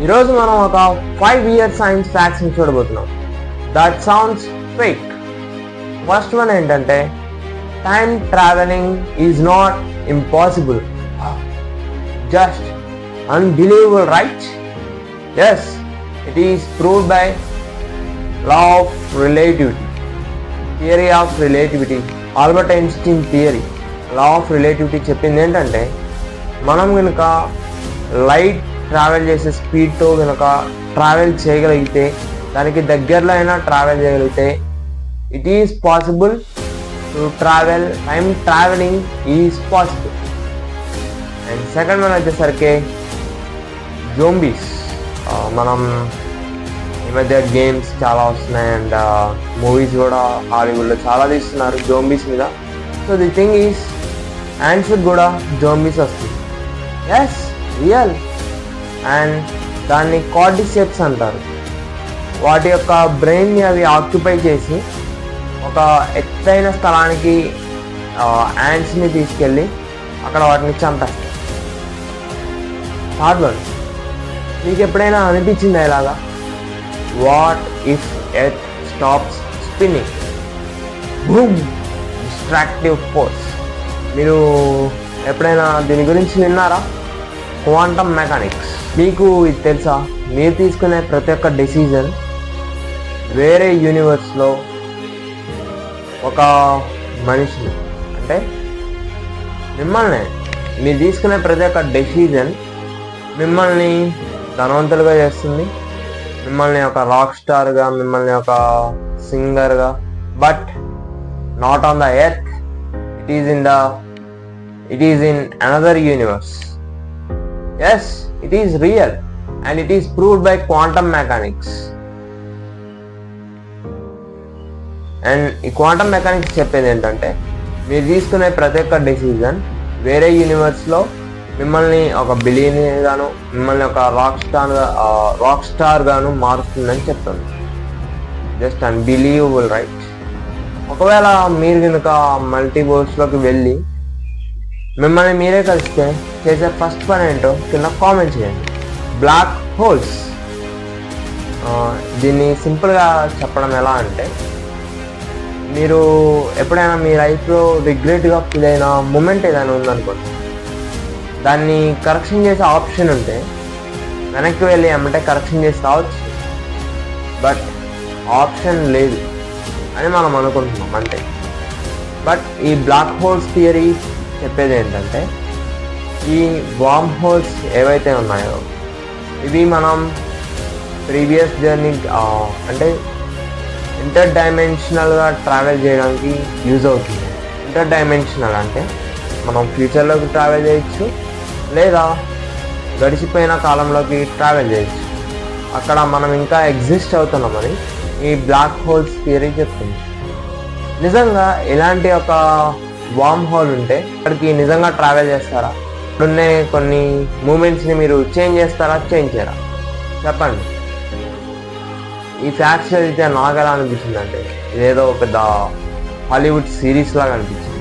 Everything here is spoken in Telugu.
ఈరోజు మనం ఒక 5-year సైన్స్ ఫ్యాక్ట్స్ని చూడబోతున్నాం. That sounds fake. First one ఏంటంటే, time travelling is not impossible. Just unbelievable, right? Yes, it is proved by law of relativity, theory of relativity, Albert Einstein theory. Law of relativity చెప్పింది ఏంటంటే, మనం కనుక లైట్ ట్రావెల్ చేసే స్పీడ్తో కనుక ట్రావెల్ చేయగలిగితే, దానికి దగ్గరలో అయినా ట్రావెల్ చేయగలిగితే, it is possible to travel. Time travelling is possible. And second one వచ్చేసరికి జోంబీస్. మనం ఈ మధ్య గేమ్స్ చాలా వస్తున్నాయి అండ్ మూవీస్ కూడా హాలీవుడ్లో చాలా తీస్తున్నారు జోంబీస్ మీద. So the thing is, answer కూడా జోంబీస్ వస్తుంది. Yes, real. అండ్ దాన్ని కార్డిసెప్స్ అంటారు. వాటి యొక్క బ్రెయిన్ని అవి ఆక్యుపై చేసి ఒక ఎత్తైన స్థలానికి యాంట్స్ని తీసుకెళ్ళి అక్కడ వాటిని చంపేస్తాయి. థర్డ్ వన్, మీకు ఎప్పుడైనా అనిపించిందా ఇలాగా? What if earth stops spinning? Boom, distractive force. మీరు ఎప్పుడైనా దీని గురించి విన్నారా? Quantum mechanics. మీకు ఇది తెలుసా? మీరు తీసుకునే ప్రతి ఒక్క డెసిజన్ వేరే యూనివర్స్లో ఒక మనిషిని, అంటే మిమ్మల్ని, మీరు తీసుకునే ప్రతి ఒక్క డెసిజన్ మిమ్మల్ని ధనవంతులుగా చేస్తుంది, మిమ్మల్ని ఒక రాక్ స్టార్గా, మిమ్మల్ని ఒక సింగర్గా. But not on the earth. It is in another universe. Yes, it is real and it is proved by quantum mechanics. And ఈ క్వాంటమ్ మెకానిక్స్ చెప్పేది ఏంటంటే, మీరు తీసుకునే ప్రతి ఒక్క డెసిజన్ వేరే యూనివర్స్లో మిమ్మల్ని ఒక బిలియనీర్ గాను, మిమ్మల్ని ఒక రాక్ స్టార్ గాను మారుస్తుందని చెప్తుంది. Just unbelievable, right? ఒకవేళ మీరు కనుక మల్టీవర్స్లోకి వెళ్ళి మిమ్మల్ని మీరే కలిస్తే చేసే ఫస్ట్ పని ఏంటో కింద కామెంట్ చేయండి. Black holes. దీన్ని సింపుల్గా చెప్పడం ఎలా అంటే, మీరు ఎప్పుడైనా మీ లైఫ్లో రిగ్రెట్గా ఫీల్ అయిన మూమెంట్ ఏదైనా ఉందనుకోండి, దాన్ని కరెక్షన్ చేసే ఆప్షన్ ఉంటే వెనక్కి వెళ్ళి ఏమంటే కరెక్షన్ చేసి రావచ్చు. బట్ ఆప్షన్ లేదు అని మనం అనుకుంటున్నాం అంతే. బట్ ఈ బ్లాక్ హోల్స్ థియరీ చెప్పేది ఏంటంటే, ఈ వార్మ్ హోల్స్ ఏవైతే ఉన్నాయో ఇవి మనం ప్రీవియస్ జర్నీ, అంటే ఇంటర్ డైమెన్షనల్గా ట్రావెల్ చేయడానికి యూజ్ అవుతుంది. ఇంటర్ డైమెన్షనల్ అంటే మనం ఫ్యూచర్లోకి ట్రావెల్ చేయొచ్చు, లేదా గడిచిపోయిన కాలంలోకి ట్రావెల్ చేయొచ్చు. అక్కడ మనం ఇంకా ఎగ్జిస్ట్ అవుతున్నామని ఈ బ్లాక్ హోల్స్ థియరీ చెప్తుంది. నిజంగా ఇలాంటి ఒక వార్మ్ హోల్ ఉంటే అక్కడికి నిజంగా ట్రావెల్ చేస్తారా? ఇప్పుడున్నే కొన్ని మూమెంట్స్ని మీరు చేంజ్ చేస్తారా, చేంజ్ చేయరా? చెప్పండి. ఈ ఫ్యాక్ట్స్ చదివితే నాకు ఎలా అనిపించింది అంటే, ఇదేదో పెద్ద హాలీవుడ్ సిరీస్ లాగా అనిపించింది.